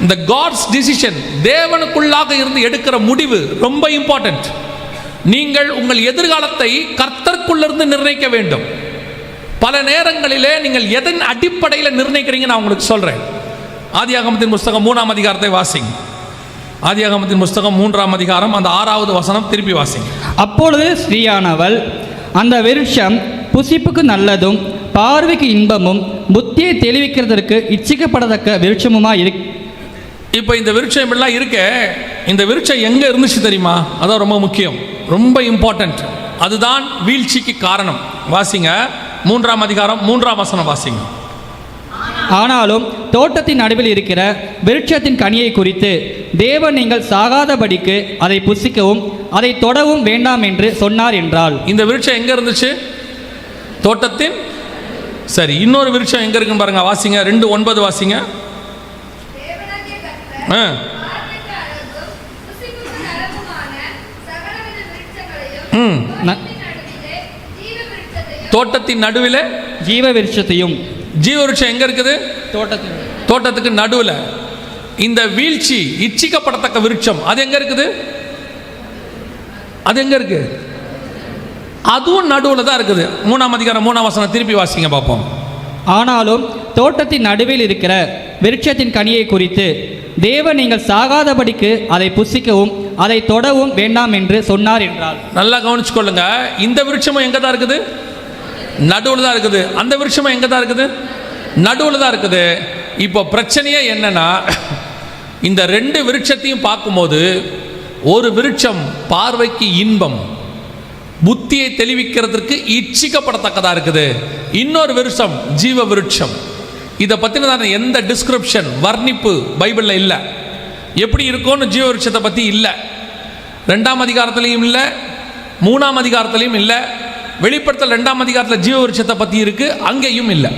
இந்த God's decision, தேவனுக்குள்ளாக இருந்து எடுக்கிற முடிவு ரொம்ப இம்பார்ட்டன்ட். நீங்கள் உங்கள் எதிர்காலத்தை கர்த்தருக்குள்ளிருந்து நிர்ணயிக்க வேண்டும். பல நேரங்களிலே நீங்கள் எதன் அடிப்படையில் நிர்ணயிக்கிறீங்க நான் உங்களுக்கு சொல்றேன். ஆதியாகமத்தின் புஸ்தகம் 3ஆம் அதிகாரத்தை வாசிங்க. ஆதியாகமத்தின் புஸ்தகம் 3ஆம் அதிகாரம் அந்த 6வது வசனம் திருப்பி வாசிங்க. அப்பொழுது ஸ்ரீயானவள், அந்த விருட்சம் புசிப்புக்கு நல்லதும் பார்வைக்கு இன்பமும் புத்தியை தெளிவிக்கிறதற்கு இச்சிக்கப்படத்தக்க விருட்சமுமா இருக்கு. இப்போ இந்த விருட்சம் இப்படிலாம் இருக்க, இந்த விருட்சம் எங்கே இருந்துச்சு தெரியுமா? அதான் ரொம்ப முக்கியம், ரொம்ப இம்பார்ட்டன்ட். அதுதான் வீழ்ச்சிக்கு காரணம். வாசிங்க 3ஆம் அதிகாரம் 3ஆம் வசனம் வாசிங்க. ஆனாலும் தோட்டத்தின் நடுவில் இருக்கிற விருட்சத்தின் கனியை குறித்து தேவன் நீங்கள் சாகாதபடிக்கு அதை புசிக்கவும் அதை தொடவும் வேண்டாம் என்று சொன்னார் என்றால். இந்த விருட்சம் எங்க இருந்துச்சு? தோட்டத்தின். சரி, இன்னொரு விருட்சம் எங்க இருக்குன்னு பாருங்க. வாசிங்க 2:9 வாசிங்க. தோட்டத்தின் நடுவில் ஜீவ விருட்சத்தையும். ஜீவ விருட்சம் எங்க இருக்குது? தோட்டத்துக்கு நடுவில். இந்த வீழ்ச்சி, இச்சிக்கப்படத்தக்க விருட்சம், அது எங்க இருக்குது? அது எங்க இருக்கு? அதுவும் நடுவில் தான் இருக்குது. 3ஆம் அதிகாரம் 3ஆம் வசனம் திருப்பி வாசிங்க பார்ப்போம். ஆனாலும் தோட்டத்தின் நடுவில் இருக்கிற விருட்சத்தின் கனியை குறித்து தேவன் நீங்கள் சாகாதபடிக்கு அதை புசிக்கவும் அதை தொடவும் வேண்டாம் என்று சொன்னார் என்றால். நல்லா கவனிச்சுக்கொள்ளுங்க. இந்த விருட்சமும் எங்க தான் இருக்குது? நடுவில் தான் இருக்குது. அந்த விருட்சமும் எங்க தான் இருக்குது? நடுவில் தான் இருக்குது. இப்போ பிரச்சனையே என்னன்னா, இந்த 2 விருட்சத்தையும் பார்க்கும்போது ஒரு விருட்சம் பார்வைக்கு இன்பம், புத்தியை தெளிவிக்கிறதுக்கு இச்சிக்கப்படத்தக்கதாக இருக்குது. இன்னொரு விருட்சம் ஜீவ விருட்சம். இதை பற்றின எந்த டிஸ்கிரிப்ஷன், வர்ணிப்பு பைபிளில் இல்லை. எப்படி இருக்கும்னு ஜீவ விருட்சத்தை பற்றி இல்லை. 2ஆம் அதிகாரத்திலையும் இல்லை, 3ஆம் அதிகாரத்திலையும் இல்லை. வெளிப்படுத்தல் 2ஆம் அதிகாரத்தில் ஜீவ விருட்சத்தை பற்றி இருக்கு, அங்கேயும் இல்லை.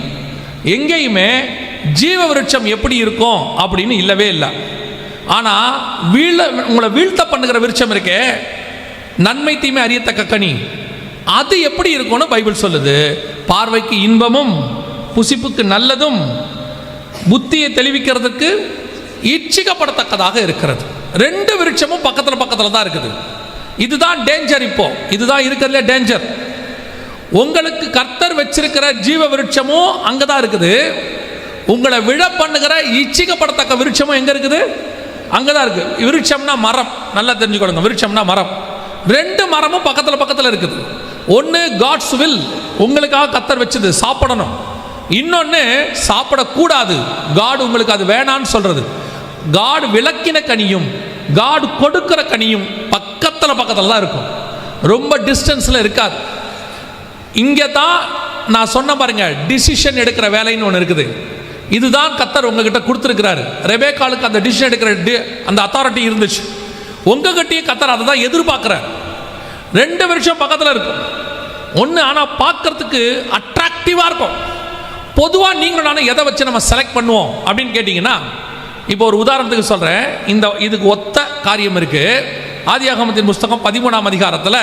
எங்கேயுமே ஜீவ விருட்சம் எப்படி இருக்கும் அப்படின்னு இல்லவே இல்லை. ஆனால் உங்களை வீழ்த்த பண்ணுகிற விருட்சம் இருக்கே, நன்மை தீமை அறியத்தக்க கனி, அது எப்படி இருக்கும்னு பைபிள் சொல்லுது. பார்வைக்கு இன்பமும் புசிப்புக்கு நல்லதும் புத்தியை தெளிவிக்கிறதுக்கு இச்சிக்கப்படத்தக்கதாக இருக்கிறது. 2 விருட்சமும் பக்கத்தில் பக்கத்தில் தான் இருக்குது. இதுதான் டேஞ்சர். இப்போ இதுதான் இருக்கிறதுல டேஞ்சர். உங்களுக்கு கர்த்தர் வச்சிருக்கிற ஜீவ விருட்சமும் அங்கதான் இருக்குது. உங்களை விழ பண்ணுகிற இச்சிக்கப்படத்தக்க விருட்சமும் எங்க இருக்குது? அங்கதான் இருக்கு. விருட்சம்னா மரம், நல்லா தெரிஞ்சுக்கொள்ளுங்க. விருட்சம்னா மரம். 2 மரமும் பக்கத்தில் பக்கத்தில் இருக்குது. ஒன்று காட்ஸ் வில், உங்களுக்காக கர்த்தர் வச்சது, சாப்பிடணும். இன்னொன்று சாப்பிடக்கூடாது, காட் உங்களுக்கு அது வேணான்னு சொல்றது. காட் விளக்கின கனியும் காட் கொடுக்கிற கனியும் பக்கத்தில் பக்கத்தில் தான் இருக்கும், ரொம்ப டிஸ்டன்ஸில் இருக்காது. இங்கே தான் நான் சொன்ன பாருங்க, டிசிஷன் எடுக்கிற வேலைன்னு ஒன்று இருக்குது. இதுதான் கர்த்தர் உங்ககிட்ட கொடுத்துருக்கிறாரு. ரெபேக்காளுக்கு அந்த டிசிஷன் எடுக்கிற அந்த அத்தாரிட்டி இருந்துச்சு. உங்ககிட்டயும் கர்த்தர் அதை தான் எதிர்பார்க்குறார். 2 வருஷம் பக்கத்தில் இருக்கும் ஒன்று, ஆனால் பார்க்கறதுக்கு அட்ராக்டிவாக இருக்கும். பொதுவாக நீங்களும் நானும் எதை வச்சு நம்ம செலக்ட் பண்ணுவோம் அப்படின்னு கேட்டிங்கன்னா, இப்போ ஒரு உதாரணத்துக்கு சொல்கிறேன். இதுக்கு ஒத்த காரியம் இருக்குது. ஆதியாகமத்தின் புஸ்தகம் 13ஆம் அதிகாரத்தில்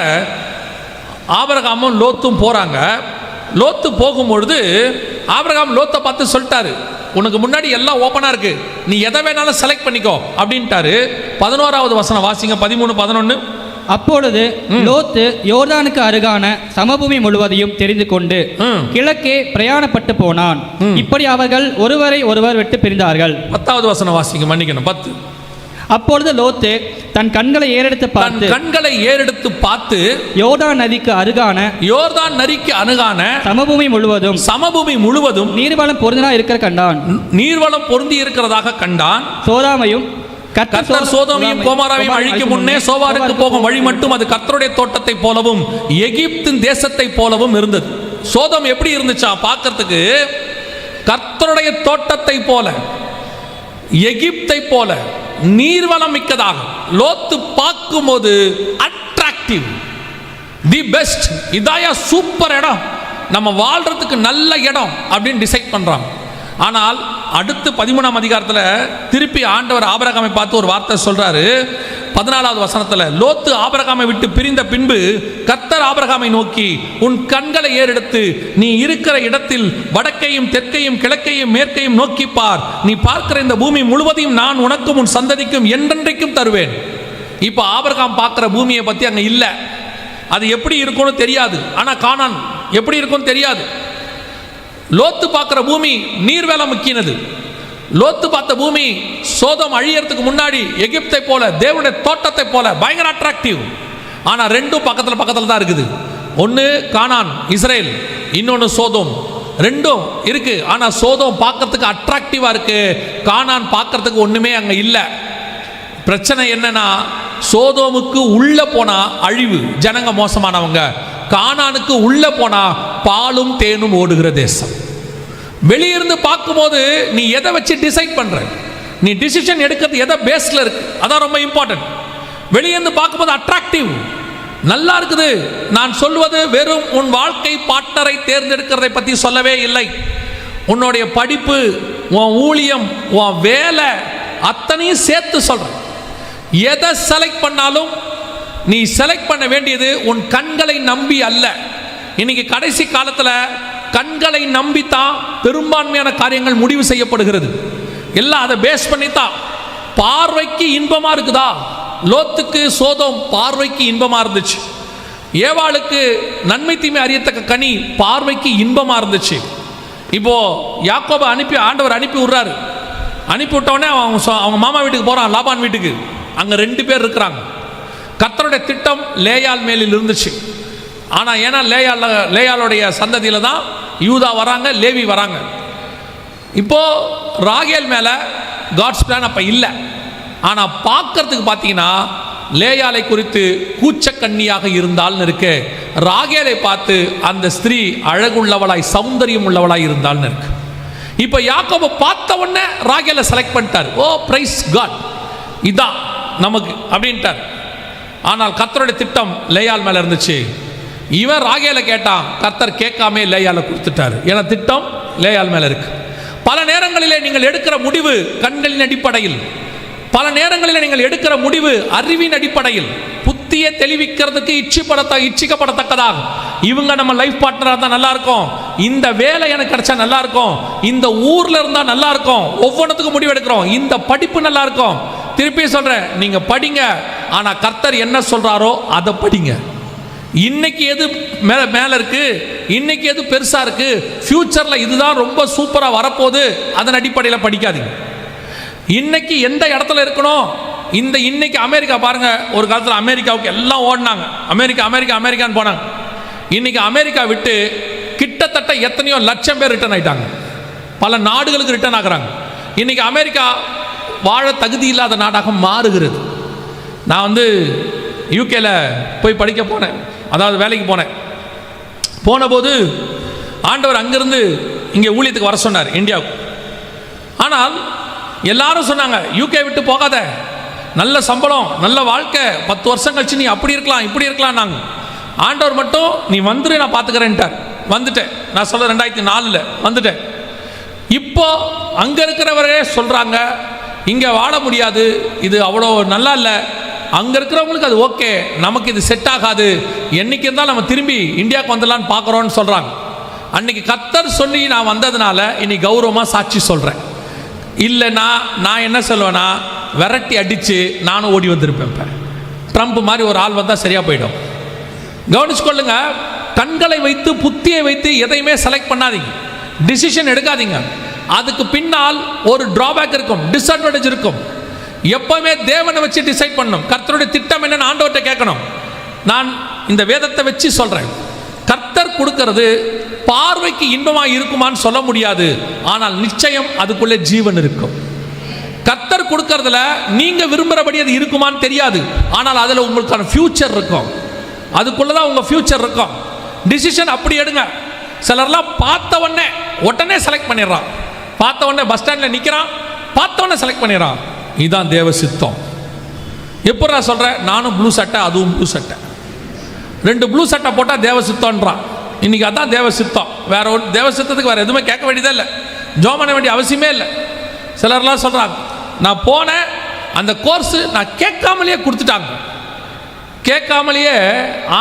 ஆபிரகாமும் லோத்தும் போகிறாங்க. லோத்து போகும்பொழுது ஆபிரகாம் லோத்தை பார்த்து சொல்லிட்டாரு, உனக்கு முன்னாடி எல்லாம் ஓப்பனாக இருக்குது, நீ எதை வேணாலும் செலக்ட் பண்ணிக்கோ அப்படின்ட்டாரு. 11வது வசனம் வாசிங்க. 13:11. அப்பொழுது லோத்து யோர்தானுக்கு அருகான சமபூமி முழுவதையும் தெரிந்து கொண்டு கிழக்கே பிரயாணப்பட்டு போனான். இப்படி அவர்கள் ஒருவரை ஒருவர் விட்டு பிரிந்தார்கள். 10வது வசனம் வாசிங்க. மன்னிக்கணும், 10. அப்பொழுது லோத்து தன் கண்களை ஏறெடுத்து பார்த்து யோர்தான் நதிக்கு அருகான சமபூமி முழுவதும் நீர்வளம் பொருந்தி இருக்கிறதாக கண்டான். கர்த்தர் சோதோமையும் கோமோராவையும் அழிக்கும் முன்னே சோவாருக்கு போகும் வழி மட்டும் அது கர்த்தருடைய தோட்டத்தை போலவும் எகிப்தின் தேசத்தை போலவும் இருந்தது. சோதோம் எப்படி இருந்துச்சா பார்க்கறதுக்கு? கர்த்தருடைய தோட்டத்தை போல, எகிப்தை போல நீர்வளம் மிக்கதாக. லோத்து பார்க்கும்போது அட்ராக்டிவ், தி பெஸ்ட், இதாயா சூப்பர் இடம், நம்ம வாழ்றதுக்கு நல்ல இடம் அப்படின்னு டிசைட் பண்றாங்க. ஆனால் அடுத்து 13ஆம் அதிகாரத்தில் திருப்பி ஆண்டவர் ஆபிரகாமை பார்த்து ஒரு வார்த்தை சொல்றாரு, 14வது வசனத்துல, லோத்து ஆபிரகாமை விட்டு பிரிந்த பின்பு கர்த்தர் ஆபிரகாமை நோக்கி, உன் கண்களை ஏறெடுத்து நீ இருக்கிற இடத்தில் வடக்கையும் தெற்கையும் கிழக்கையும் மேற்கையும் நோக்கி பார். நீ பார்க்கிற இந்த பூமி முழுவதையும் நான் உனக்கும் உன் சந்ததிக்கும் என்றென்றைக்கும் தருவேன். இப்போ ஆபிரகாம் பார்க்கிற பூமியை பத்தி அங்க இல்ல. அது எப்படி இருக்கும்னு தெரியாது. ஆனா கானான் எப்படி இருக்கும்னு தெரியாது. லோத்து பார்க்கிற பூமி நீர் வேலை முக்கியது. லோத்து பார்த்த பூமி சோதோம் அழியறதுக்கு முன்னாடி எகிப்தை போல, தேவனுடைய தோட்டத்தை போல பயங்கர அட்ராக்டிவ். ஆனா ரெண்டும் பக்கத்துல தான் இருக்குது. ஒன்னு கானான் இஸ்ரேல், இன்னொன்னு சோதோம். ரெண்டும் இருக்கு. ஆனா சோதோம் பார்க்கறதுக்கு அட்ராக்டிவா இருக்கு, கானான் பார்க்கறதுக்கு ஒண்ணுமே அங்க இல்ல. பிரச்சனை என்னன்னா, சோதோமுக்கு உள்ள போனா அழிவு, ஜனங்க மோசமானவங்க. கானானுக்கு உள்ள போனா பாலும் தேனும் ஓடுகிற தேசம். வெளியிருந்து பார்க்கும்போது நீ எதை வச்சு டிசைட் பண்ற, நீ டிசிஷன் எடுக்கிறது எதை பேஸ்ல இருக்கு, அதான் ரொம்ப இம்பார்ட்டன்ட். வெளியிருந்து பார்க்கும்போது அட்ராக்டிவ், நல்லா இருக்குது. நான் சொல்வது வெறும் உன் வாழ்க்கை பார்ட்னரை தேர்ந்தெடுக்கிறதை பற்றி சொல்லவே இல்லை. உன்னுடைய படிப்பு, உன் ஊழியம், உன் வேலை அத்தனையும் சேர்த்து சொல்றேன். எதை செலக்ட் பண்ணாலும் நீ செலக்ட் பண்ண வேண்டியது உன் கண்களை நம்பி அல்ல. இன்னைக்கு கடைசி காலத்தில் கண்களை நம்பித்தான் பெரும்பான்மையான காரியங்கள் முடிவு செய்யப்படுகிறது. எல்லாம் அதை பேஸ் பண்ணித்தான். பார்வைக்கு இன்பமா இருக்குதா? லோத்துக்கு சோதோம் பார்வைக்கு இன்பமா இருந்துச்சு. ஏவாளுக்கு நன்மை தீமை அறியத்தக்க கனி பார்வைக்கு இன்பமா இருந்துச்சு. இப்போ யாக்கோபை ஆண்டவர் அனுப்பி விடுறாரு. அனுப்பி விட்டவொடனே அவங்க மாமா வீட்டுக்கு போறான், லாபான் வீட்டுக்கு. அங்க 2 பேர் இருக்கிறாங்க. கர்த்தருடைய திட்டம் லேயாள் மேலில் இருந்துச்சு. ஆனா ஏன்னா லேயாளுடைய சந்ததியில தான் யூதா வராங்க, லேவி வராங்க. இப்போ ராகேல் மேல காட்ஸ் பிளான் அப்ப இல்லை. ஆனா பார்க்கறதுக்கு பார்த்தீங்கன்னா லேயாளை குறித்து கூச்சக்கண்ணியாக இருந்தால்னு இருக்கு. ராகேலை பார்த்து அந்த ஸ்திரீ அழகுள்ளவளாய் சௌந்தரியம் உள்ளவளாய் இருந்தால்னு இருக்கு. இப்போ யாக்கோபு பார்த்த உடனே ராகேலை செலக்ட் பண்ணிட்டார். ஓ பிரைஸ் காட், இதான் நமக்கு அப்படின்ட்டார். ஆனால் கர்த்தருடைய திட்டம் லேயாள் மேல இருந்துச்சு. இவன் ராகேலை கேட்டான், கர்த்தர் கேட்காமே லேயாளை கொடுத்துட்டாரு. ஏன்னா திட்டம் லேயாள் மேல இருக்கு. பல நேரங்களிலே நீங்கள் எடுக்கிற முடிவு கண்களின் அடிப்படையில், பல நேரங்களில் நீங்கள் எடுக்கிற முடிவு அறிவின் அடிப்படையில், புத்தியை தெளிவிக்கிறதுக்கு இச்சிக்கப்படத்தக்கதாக, இவங்க நம்ம லைஃப் பார்ட்னராக தான் நல்லா இருக்கும், இந்த வேலை எனக்கு கிடைச்சா நல்லா இருக்கும், இந்த ஊர்ல இருந்தா நல்லா இருக்கும், ஒவ்வொன்றுத்துக்கும் முடிவு எடுக்கிறோம், இந்த படிப்பு நல்லா இருக்கும். திருப்பி சொல்றேன், நீங்க படிங்க, ஆனா கர்த்தர் என்ன சொல்றாரோ அதை படிங்க. இன்னைக்கு எது மேல இருக்கு, இன்னைக்கு எது பெருசா இருக்கு, ஃபியூச்சர்ல இதுதான் ரொம்ப சூப்பரா வரப்போகுது, அதன் அடிப்படையில் படிக்காதீங்க. இன்னைக்கு எந்த இடத்துல இருக்கணும், இன்னைக்கு அமெரிக்கா பாருங்க. ஒரு காலத்தில் அமெரிக்காவுக்கு எல்லாம் ஓடினாங்க, அமெரிக்கான்னு போனாங்க. இன்னைக்கு அமெரிக்கா விட்டு கிட்டத்தட்ட எத்தனையோ லட்சம் பேர் ரிட்டர்ன் ஆயிட்டாங்க, பல நாடுகளுக்கு ரிட்டர்ன் ஆகுறாங்க. இன்னைக்கு அமெரிக்கா வாழ தகுதி இல்லாத நாடாக மாறுகிறது. நான் யூகேல போய் படிக்க போனேன், அதாவது வேலைக்கு போன போது ஆண்டவர் அங்கிருந்து இங்கே ஊழியத்துக்கு வர சொன்னார், இந்தியாவுக்கு. ஆனால் எல்லாரும் சொன்னாங்க, யூகே விட்டு போகாத, நல்ல சம்பளம், நல்ல வாழ்க்கை, 10 வருஷம் கழிச்சு நீ அப்படி இருக்கலாம் இப்படி இருக்கலாம். நாங்கள் ஆண்டவர் மட்டும் நீ வந்துரு, நான் பார்த்துக்கிறேன்ட்டார். வந்துட்டேன். நான் சொல்ல 2004 வந்துட்டேன். இப்போ அங்க இருக்கிறவரே சொல்றாங்க, இங்க வாழ முடியாது, இது அவ்வளோ நல்லா இல்லை. அங்க இருக்கிறவங்களுக்கு அது ஓகே, நமக்கு இது செட் ஆகாது, என்னைக்கு இருந்தாலும் நம்ம திரும்பி இந்தியாவுக்கு வந்துடலான்னு பார்க்குறோன்னு சொல்றாங்க. அன்னைக்கு கர்த்தர் சொல்லி நான் வந்ததுனால இன்னைக்கு கௌரவமாக சாட்சி சொல்றேன். இல்லைன்னா நான் என்ன சொல்லுவேன்னா, விரட்டி அடிச்சு நானும் ஓடி வந்திருப்பேன். ட்ரம்ப் மாதிரி ஒரு ஆள் வந்தால் சரியா போயிடும். கவனிச்சுக்கொள்ளுங்க, கண்களை வைத்து புத்தியை வைத்து எதையுமே செலக்ட் பண்ணாதீங்க, டிசிஷன் எடுக்காதீங்க. அதுக்கு பின்னால் ஒரு டிராபேக் இருக்கும், டிஸ்அட்வான்டேஜ் இருக்கும். எப்பவுமே தேவனை வச்சு டிசைட் பண்ணணும். கர்த்தருடைய திட்டம் என்னன்னு ஆண்டவர்கிட்ட கேட்கணும். நான் இந்த வேதத்தை வச்சு சொல்றேன், கர்த்தர் கொடுக்கிறது பார்வைக்கு இன்பமா இருக்குமான்னு சொல்ல முடியாது, ஆனால் நிச்சயம் அதுக்குள்ளே ஜீவன் இருக்கும். கர்த்தர் கொடுக்கறதுல நீங்க விரும்புறபடி அது இருக்குமான்னு தெரியாது, ஆனால் அதுல உங்களுக்கான ஃபியூச்சர் இருக்கும், அதுக்குள்ளதான் உங்க ஃபியூச்சர் இருக்கும். டிசிஷன் அப்படி எடுங்க. சிலர்லாம் பார்த்த உடனே செலக்ட் பண்ணிடுறான், பார்த்த உடனே பஸ் ஸ்டாண்ட்ல நிக்கிறான், பார்த்த உடனே செலக்ட் பண்ணிடுறான். இதுதான் தேவ சித்தம். எப்படா சொல்றேன், நானும் ப்ளூ சட்டை அதுவும் ப்ளூ சட்டை, 2 ப்ளூ சட்டை போட்டா தேவ சித்தம்ன்றான். இன்னைக்கு அதான் தேவ சித்தம். வேற ஒரு தேவ சித்தத்துக்கு வேற எதுவுமே கேட்க வேண்டியதே இல்லை, ஜோம் பண்ண வேண்டிய அவசியமே இல்லை. சிலர்லாம் சொல்றாங்க, நான் போனேன் அந்த கோர்ஸ் நான் கேட்காமலேயே கொடுத்துட்டாங்க. கேட்காமலேயே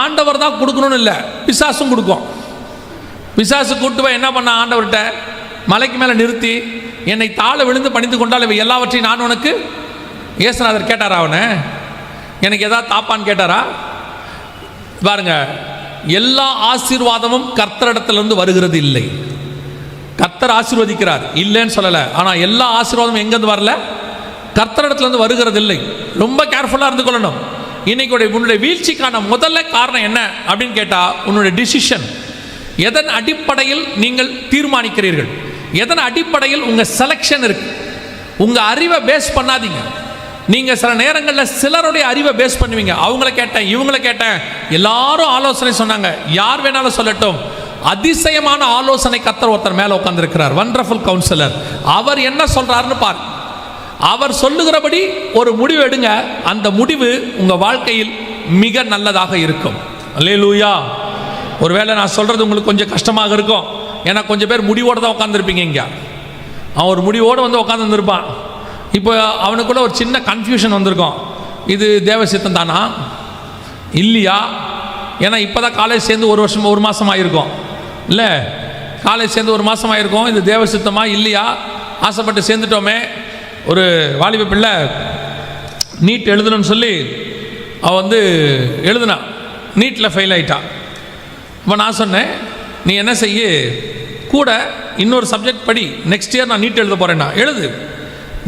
ஆண்டவர் தான் கொடுக்கணும்னு இல்லை, பிசாசும் கொடுக்கும். பிசாசு கூட்டு போய் என்ன பண்ண, ஆண்டவர்கிட்ட மலைக்கு மேலே நிறுத்தி என்னை தாழ விழுந்து பணிந்து கொண்டால் இவை எல்லாவற்றையும் நான் உனக்கு. இயேசுநாதர் கேட்டாரா அவனை, எனக்கு ஏதாவது தாப்பான்னு கேட்டாரா? பாருங்க, எல்லா ஆசீர்வாதமும் கர்த்தரிடத்திலிருந்து வருகிறது இல்லை. கர்த்தர் ஆசீர்வதிக்கிறார், இல்லைன்னு சொல்லலை. ஆனால் எல்லா ஆசீர்வாதமும் எங்கேருந்து வரல, கர்த்தரிடத்திலிருந்து வருகிறது இல்லை. ரொம்ப கேர்ஃபுல்லாக இருந்து கொள்ளணும். இன்னைக்கு உன்னுடைய வீழ்ச்சிக்கான முதல்ல காரணம் என்ன அப்படின்னு கேட்டால், உன்னுடைய டிசிஷன். எதன் அடிப்படையில் நீங்கள் தீர்மானிக்கிறீர்கள், எதன் அடிப்படையில் உங்கள் செலக்ஷன் இருக்கு. உங்கள் அறிவை பேஸ் பண்ணாதீங்க. நீங்கள் சில நேரங்களில் சிலருடைய அறிவை பேஸ் பண்ணுவீங்க. அவங்கள கேட்டேன், இவங்கள கேட்டேன், எல்லாரும் ஆலோசனை சொன்னாங்க. யார் வேணாலும் சொல்லட்டும், அதிசயமான ஆலோசனை கர்த்தர் ஒருத்தர் மேலே உட்கார்ந்திருக்கிறார், வண்டர்ஃபுல் கவுன்சிலர். அவர் என்ன சொல்றாருன்னு பாருங்க. அவர் சொல்லுகிறபடி ஒரு முடிவு எடுங்க. அந்த முடிவு உங்கள் வாழ்க்கையில் மிக நல்லதாக இருக்கும். அல்லேலூயா. ஒருவேளை நான் சொல்கிறது உங்களுக்கு கொஞ்சம் கஷ்டமாக இருக்கும். ஏன்னா கொஞ்சம் பேர் முடிவோடு தான் உட்காந்துருப்பீங்க. இங்கே அவன் ஒரு முடிவோடு வந்து உட்காந்துருப்பான். இப்போ அவனுக்குள்ள ஒரு சின்ன கன்ஃபியூஷன் வந்திருக்கும். இது தேவ சித்தம் தானா இல்லையா? ஏன்னா இப்போ தான் காலேஜ் சேர்ந்து ஒரு மாதம் ஆகிருக்கும். இல்லை, காலேஜ் சேர்ந்து ஒரு மாதம் ஆகிருக்கும். இது தேவ சித்தமா இல்லையா? ஆசைப்பட்டு சேர்ந்துட்டோமே. ஒரு வாலிப பிள்ளை நீட் எழுதணும்னு சொல்லி அவள் வந்து எழுதுனான், நீட்டில் ஃபெயில் ஆகிட்டான். இப்போ நான் சொன்னேன், நீ என்ன செய்ய, கூட இன்னொரு சப்ஜெக்ட் படி, நெக்ஸ்ட் இயர் நான் நீட் எழுத போகிறேன்னா எழுது.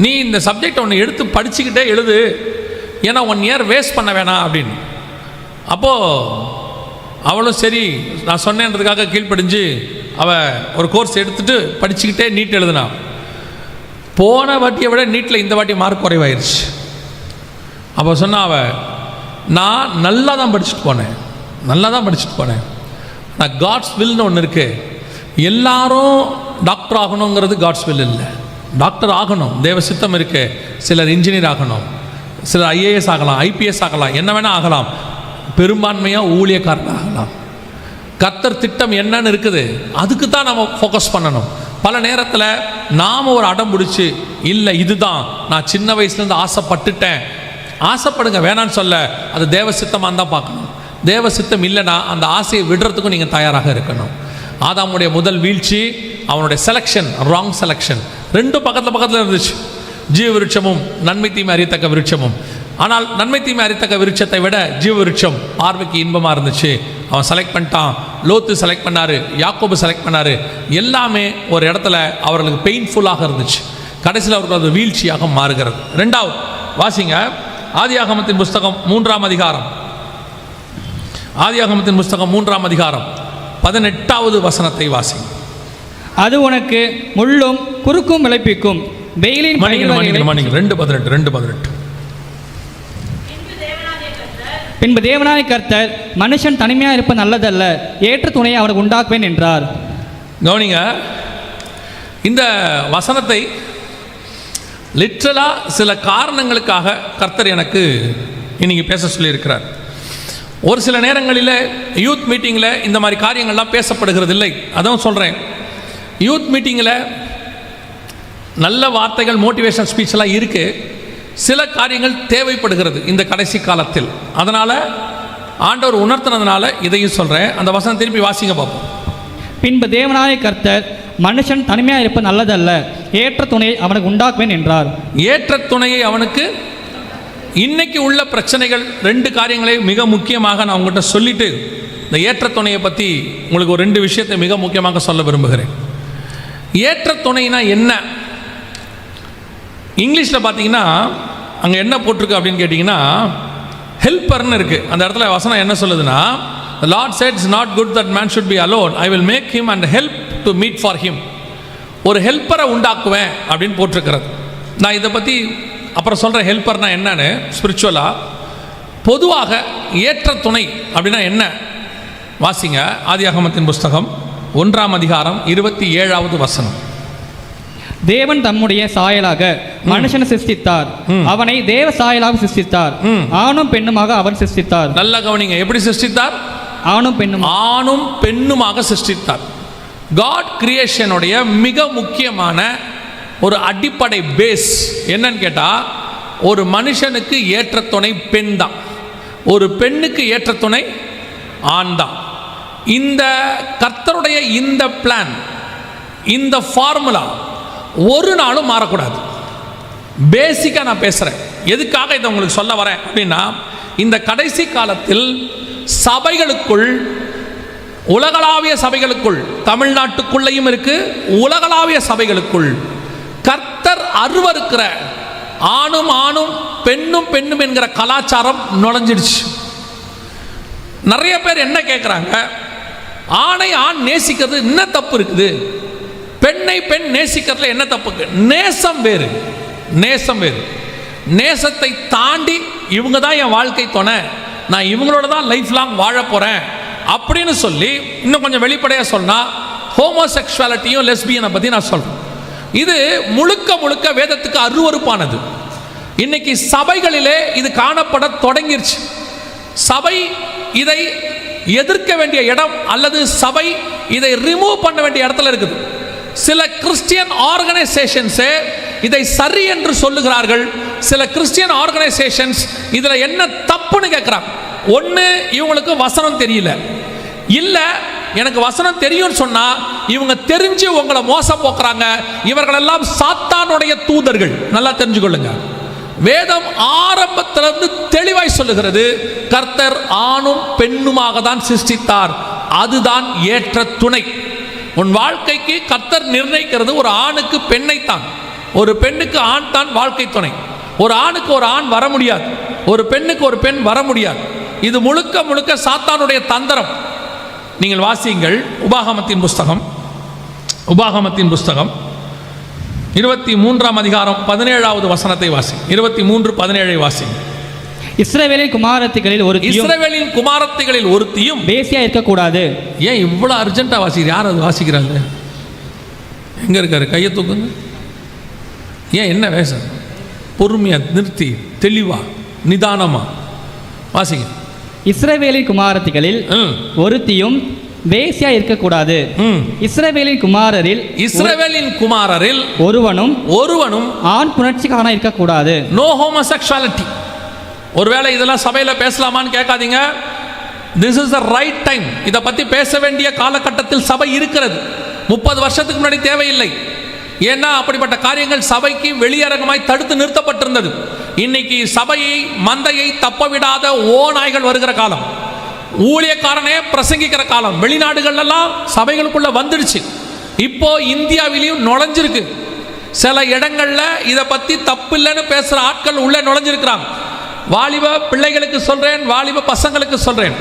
நீ இந்த சப்ஜெக்டை ஒன்று எடுத்து படிச்சுக்கிட்டே எழுது, ஏன்னா 1 இயர் வேஸ்ட் பண்ண வேணாம் அப்படின்னு. அப்போது அவளும் சரி நான் சொன்னேன்றதுக்காக கீழ்ப்படிஞ்சு அவள் ஒரு கோர்ஸ் எடுத்துகிட்டு படிச்சுக்கிட்டே நீட் எழுதுனான். போன வாட்டியை விட நீட்டில் இந்த வாட்டி மார்க் குறைவாயிருச்சு. அப்போ சொன்னா அவள், நான் நல்லா தான் படிச்சுட்டு போனேன். நான் காட்ஸ் வில்னு ஒன்று இருக்குது. எல்லாரும் டாக்டர் ஆகணுங்கிறது காட்ஸ் வில் இல்லை. டாக்டர் ஆகணும், தேவ சித்தம் இருக்குது. சிலர் இன்ஜினியர் ஆகணும், சிலர் ஐஏஎஸ் ஆகலாம், ஐபிஎஸ் ஆகலாம், என்ன வேணால் ஆகலாம். பெரும்பான்மையாக ஊழியக்காரன் ஆகலாம். கர்த்தர் திட்டம் என்னன்னு இருக்குது, அதுக்கு தான் நம்ம ஃபோக்கஸ் பண்ணணும். பல நேரத்தில் நாம் ஒரு அடம் பிடிச்சி, இல்லை இதுதான் நான் சின்ன வயசுலேருந்து ஆசைப்பட்டுட்டேன். ஆசைப்படுங்க, வேணான்னு சொல்ல, அது தேவ சித்தமாக தான் பார்க்கணும். தேவ சித்தம் இல்லைன்னா அந்த ஆசையை விடுறதுக்கும் நீங்கள் தயாராக இருக்கணும். ஆதாமுடைய முதல் வீழ்ச்சி அவனுடைய செலக்ஷன், ராங் செலக்ஷன். 2 பக்கத்தில் இருந்துச்சு, ஜீவ விருட்சமும் நன்மை தீமை அறியத்தக்க விருட்சமும். ஆனால் நன்மை தீமை அறியத்தக்க விருட்சத்தை விட ஜீவ விருட்சம் பார்வைக்கு இன்பமாக இருந்துச்சு. அவன் செலக்ட் பண்ணிட்டான். லோத்து செலக்ட் பண்ணார், யாக்கோபு செலக்ட் பண்ணார். எல்லாமே ஒரு இடத்துல அவர்களுக்கு பெயின்ஃபுல்லாக இருந்துச்சு. கடைசியில் அவர்கள் அது வீழ்ச்சியாக மாறுகிறது. 2வது வாசிங்க, ஆதியாகமத்தின் புஸ்தகம் 3ஆம் அதிகாரம். ஆதியாகமத்தின் புஸ்தகம் 3ஆம் அதிகாரம் 18வது வசனத்தை வாசிங்க. அது உனக்கு முள்ளும் குறுக்கும் விளைப்பிக்கும், வெயிலின் மணிங்க 2:18. பின்பு தேவனாகிய கர்த்தர், மனுஷன் தனிமையாக இருப்பது நல்லதல்ல, ஏற்ற துணையை அவனுக்கு உண்டாக்குவேன் என்றார். கவனிங்க, இந்த வசனத்தை லிட்ரலாக சில காரணங்களுக்காக கர்த்தர் எனக்கு இன்னைக்கு பேச சொல்லியிருக்கிறார். ஒரு சில நேரங்களில் யூத் மீட்டிங்கில் இந்த மாதிரி காரியங்கள்லாம் பேசப்படுகிறது இல்லை. அதான் சொல்கிறேன், யூத் மீட்டிங்கில் நல்ல வார்த்தைகள், மோட்டிவேஷன் ஸ்பீச்செல்லாம் இருக்குது. சில காரியங்கள் தேவைப்படுகிறது இந்த கடைசி காலத்தில். அதனால் ஆண்டவர் உணர்த்தினதுனால இதையும் சொல்கிறேன். அந்த வசனம் திருப்பி வாசிங்க பார்ப்போம். பின்பு தேவனாகிய கர்த்தர், மனுஷன் தனிமையாக இருப்பது நல்லதல்ல, ஏற்ற துணையை அவனுக்கு உண்டாக்குவேன் என்றார். ஏற்ற துணையை அவனுக்கு. இன்னைக்கு உள்ள பிரச்சனைகள் 2 காரியங்களை மிக முக்கியமாக நான் உங்கள்கிட்ட சொல்லிட்டு இந்த ஏற்ற துணையை பற்றி உங்களுக்கு ஒரு 2 விஷயத்தை மிக முக்கியமாக சொல்ல விரும்புகிறேன். ஏற்ற துணைனா என்ன? இங்கிலீஷில் பார்த்தீங்கன்னா அங்கே என்ன போட்டிருக்கு அப்படின்னு கேட்டிங்கன்னா, ஹெல்ப்பர்னு இருக்குது. அந்த இடத்துல வசனம் என்ன சொல்லுதுன்னா, The Lord said it's not good that man should be alone. I will make him and help to meet for him. ஒரு ஹெல்ப்பரை உண்டாக்குவேன் அப்படின்னு போட்டிருக்கிறது. நான் இதை பற்றி அப்புறம் சொல்கிறேன் ஹெல்ப்பர்னா என்னன்னு ஸ்பிரிச்சுவலாக. பொதுவாக ஏற்ற துணை அப்படின்னா என்ன? வாசிங்க, ஆதியாகமத்தின் புஸ்தகம் 1ஆம் அதிகாரம் 27வது வசனம். தேவன் தம்முடைய சாயலாக மனுஷனை சிருஷ்டித்தார், அவனை தேவ சாயலாக சிருஷ்டித்தார், ஆணும் பெண்ணுமாக அவன் சிருஷ்டித்தார். நல்ல கவனிங்க, எப்படி சிருஷ்டித்தார்? ஆணும் பெண்ணுமாக சிருஷ்டித்தார். காட் கிரியேஷனுடைய மிக முக்கியமான ஒரு அடிப்படை பேஸ் என்னன்னு கேட்டால், ஒரு மனுஷனுக்கு ஏற்ற துணை பெண் தான், ஒரு பெண்ணுக்கு ஏற்ற துணை ஆண் தான். இந்த கர்த்தருடைய இந்த பிளான், இந்த ஃபார்முலா ஒரு நாளும் மாறக்கூடாது. பேசிக்காக நான் பேசுகிறேன். எதுக்காக இதை உங்களுக்கு சொல்ல வரேன் அப்படின்னா, இந்த கடைசி காலத்தில் சபைகளுக்குள், உலகளாவிய சபைகளுக்குள், தமிழ்நாட்டுக்குள்ளேயும் இருக்கு, உலகளாவிய சபைகளுக்குள் கர்த்தர் அருவருக்கிற ஆணும் ஆணும் பெண்ணும் பெண்ணும் என்கிற கலாச்சாரம் நுழைஞ்சிடுச்சு. நிறைய பேர் என்ன கேட்குறாங்க, ஆணை ஆண் நேசிக்கிறது என்ன தப்பு இருக்குது, பெண்ணை பெண் நேசிக்கிறதுல என்ன தப்பு இருக்கு? நேசம் வேறு, நேசம் வேறு. நேசத்தை தாண்டி இவங்க தான் என் வாழ்க்கை துணை, நான் இவங்களோட தான் லைஃப் லாங் வாழ போகிறேன் அப்படின்னு சொல்லி, இன்னும் கொஞ்சம் வெளிப்படையாக சொன்னால் ஹோமோசெக்சுவாலிட்டியும் லெஸ்பியனை பற்றி நான் சொல்கிறேன். இது முழுக்க முழுக்க வேதத்துக்கு அருவருப்பானது. இன்னைக்கு சபைகளிலே இது காணப்பட தொடங்கிருச்சு. சபை இதை எதிர்க்க வேண்டிய இடம், அல்லது சபை இதை ரிமூவ் பண்ண வேண்டிய இடத்துல இருக்குது. சில கிறிஸ்டியன் ஆர்கனைசேஷன்ஸே இதை சரி என்று சொல்லுகிறார்கள். சில கிறிஸ்டியன் ஆர்கனைசேஷன்ஸ் இதில் என்ன தப்புன்னு கேட்குறாங்க. ஒன்று, இவங்களுக்கு வசனம் தெரியல, இல்லை எனக்கு வசனம் தெரியும்னு சொன்னா இவங்க தெரிஞ்சு உங்களை மோசம் போக்குறாங்க. இவர்களெல்லாம் சாத்தானுடைய தூதர்கள். நல்லா தெரிஞ்சுக்கொள்ளுங்க. வேதம் ஆரம்பத்திலிருந்து தெளிவாய் சொல்லுகிறது, கர்த்தர் ஆணும் பெண்ணுமாக தான் சிருஷ்டித்தார், அதுதான் ஏற்ற துணை. உன் வாழ்க்கைக்கு கர்த்தர் நிர்ணயிக்கிறது ஒரு ஆணுக்கு பெண்ணைத்தான், ஒரு பெண்ணுக்கு ஆண் தான் வாழ்க்கை துணை. ஒரு ஆணுக்கு ஒரு ஆண் வர முடியாது, ஒரு பெண்ணுக்கு ஒரு பெண் வர முடியாது. இது முழுக்க முழுக்க சாத்தானுடைய தந்திரம். நீங்கள் வாசியுங்கள் உபாகமத்தின் புஸ்தகம், உபாகமத்தின் புஸ்தகம் 23ஆம் அதிகாரம் 17வது வசனத்தை வாசி. 23:17 வாசி. இஸ்ரவேலின் குமாரத்திகளில் ஒருத்தியும், இஸ்ரவேலின் குமாரத்திகளில் ஒருத்தியும் வேசியா இருக்கக்கூடாது. ஏன் இவ்வளோ அர்ஜென்ட்டாக வாசிக்கிறீங்க? யார் அது வாசிக்கிறாங்க? எங்கே இருக்காரு? கையை தூக்குங்க. ஏன் என்ன வேச? பொறுமையாக நிறுத்தி தெளிவாக நிதானமாக வாசிங்க. இஸ்ரவேலின் குமாரத்திகளில் ஒருத்தியும் வேசியா இருக்கக்கூடாது. இஸ்ரவேலின் குமாரரில், இஸ்ரவேலின் குமாரரில் ஒருவனும் ஆண் புணர்ச்சிக்காரனா இருக்கக்கூடாது. No homosexuality. ஒருவேளை இதெல்லாம் சபையில் பேசலாமான்னு கேட்காதீங்க. This is the right time. இதை பற்றி பேச வேண்டிய காலகட்டத்தில் சபை இருக்கிறது. 30 வருஷத்துக்கு முன்னாடி தேவையில்லை. ஏன்னா அப்படிப்பட்ட காரியங்கள் சபைக்கு வெளியரங்கமாய் தடுத்து நிறுத்தப்பட்டிருந்தது. இன்னைக்கு சபையை, மந்தையை தப்ப விடாத நாய்கள் வருகிற காலம், ஊழியக்காரனே பிரசங்கிக்கிற காலம். வெளிநாடுகள்லாம் சபைகளுக்குள்ள வந்துடுச்சு. இப்போ இந்தியாவிலையும் நுழைஞ்சிருக்கு. சில இடங்கள்ல இதை பத்தி தப்பு இல்லைன்னு பேசுற ஆட்கள் உள்ள நுழைஞ்சிருக்கிறாங்க. வாலிப பிள்ளைகளுக்கு சொல்றேன், வாலிப பசங்களுக்கு சொல்றேன்,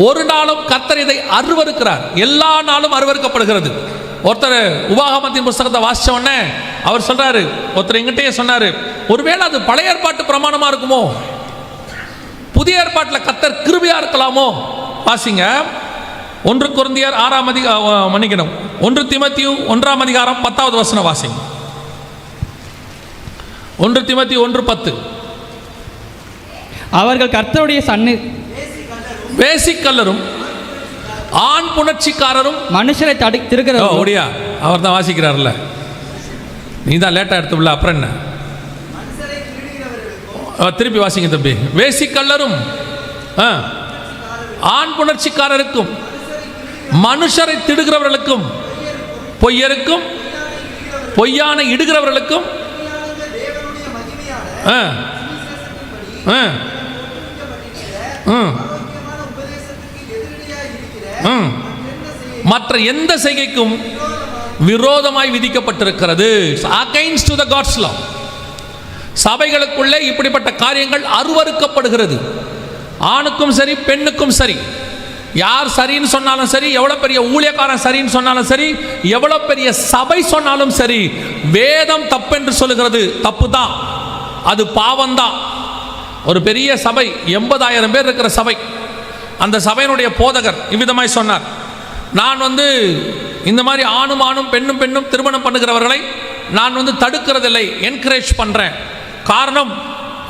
ஒரு நாளும் கர்த்தர் இதை அருவருக்கிறார். எல்லா நாளும் அருவருக்கப்படுகிறது. ஒருத்தர் உபாகமத்தின் புஸ்தகத்தை வாசிச்ச உடனே அவர் சொல்றாரு, ஒருத்தர் எங்கிட்டே சொன்னாரு, ஒருவேளை அது பழைய ஏற்பாட்டு பிரமாணமா இருக்குமோ, புதிய ஏற்பாட்டில் கர்த்தர் கிருபையா இருக்கலாமோ? வாசிங்க 1 கொரிந்தியர் 6ஆம் அதிகாரம், மன்னிக்கணும், 1 தீமோத்தேயு 1ஆம் அதிகாரம் 10வது வசனம் வாசிங்க. 1 தீமோத்தேயு 1:10. அவர்கள் கர்த்தருடைய வேசிக்கல்லரும் ஆண் புணர்ச்சிக்காரரும் மனுஷரை திருக்கிற ஓடியா அவர் தான் வாசிக்கிறார்ல, நீ தான் லேட்டா எடுத்துள்ள. அப்புறம் என்ன? திருப்பி வாசிங்க தம்பி. வேசிக்கல்லரும் ஆண் புணர்ச்சிக்காரருக்கும் மனுஷரை திடுகிறவர்களுக்கும் பொய்யருக்கும் பொய்யான இடுகிறவர்களுக்கும் மற்ற எந்த செய்கைக்கும் விரோதமாய் விதிக்கப்பட்டிருக்கிறது. அகைன்ஸ்ட் டு தி காட்ஸ் லா. சபைகளுக்குள்ளே இப்படிப்பட்ட காரியங்கள் அருவருக்கப்படுகிறது. ஆணுக்கும் சரி பெண்ணுக்கும் சரி. யார் சரின்னு சொன்னாலும் சரி, எவ்வளோ பெரிய ஊழியக்காரன் சரின்னு சொன்னாலும் சரி, எவ்வளோ பெரிய சபை சொன்னாலும் சரி, வேதம் தப்பென்று சொல்லுகிறது. தப்பு தான், அது பாவம்தான். ஒரு பெரிய சபை, 80,000 பேர் இருக்கிற சபை, அந்த சபையினுடைய போதகர் இவ்விதமாய் சொன்னார், நான் இந்த மாதிரி ஆணும் ஆணும் பெண்ணும் பெண்ணும் திருமணம் பண்ணுகிறவர்களை நான் தடுக்கிறதில்லை, என்கரேஜ் பண்ணுறேன். காரணம்,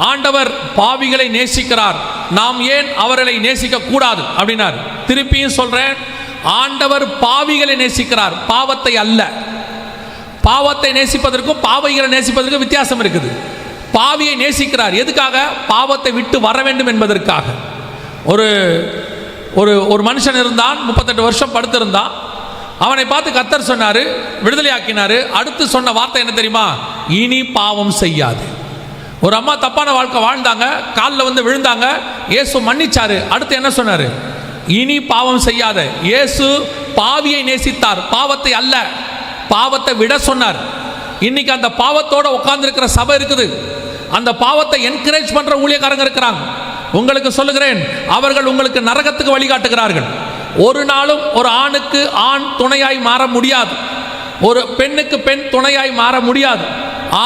ஆண்டவர் பாவிகளை நேசிக்கிறார், நாம் ஏன் அவர்களை நேசிக்க கூடாது அப்படின்னார். திருப்பியும் சொல்றேன், ஆண்டவர் பாவிகளை நேசிக்கிறார், பாவத்தை அல்ல. பாவத்தை நேசிப்பதற்கும் பாவிகளை நேசிப்பதற்கும் வித்தியாசம் இருக்குது. பாவியை நேசிக்கிறார். எதுக்காக? பாவத்தை விட்டு வர வேண்டும் என்பதற்காக. ஒரு ஒரு ஒரு மனுஷன் இருந்தான், 38 வருஷம் படுத்திருந்தான். அவனை பார்த்து கர்த்தர் சொன்னார், விடுதலையாக்கினார். அடுத்து சொன்ன வார்த்தை என்ன தெரியுமா? இனி பாவம் செய்யாது. ஒரு அம்மா தப்பான வாழ்க்கை வாழ்ந்தாங்க, காலில் வந்து விழுந்தாங்க, இயேசு மன்னிச்சாரு. அடுத்து என்ன சொன்னார்? இனி பாவம் செய்யாத. இயேசு பாவியை நேசித்தார், பாவத்தை அல்ல. பாவத்தை விட சொன்னார். இன்னைக்கு அந்த பாவத்தோட உட்கார்ந்துருக்கிற சபை இருக்குது. அந்த பாவத்தை என்கரேஜ் பண்ற ஊழியக்காரங்க இருக்கிறாங்க. உங்களுக்கு சொல்லுகிறேன், அவர்கள் உங்களுக்கு நரகத்துக்கு வழிகாட்டுகிறார்கள். ஒரு நாளும் ஒரு ஆணுக்கு ஆண் துணையாய் மாற முடியாது, ஒரு பெண்ணுக்கு பெண் துணையாய் மாற முடியாது.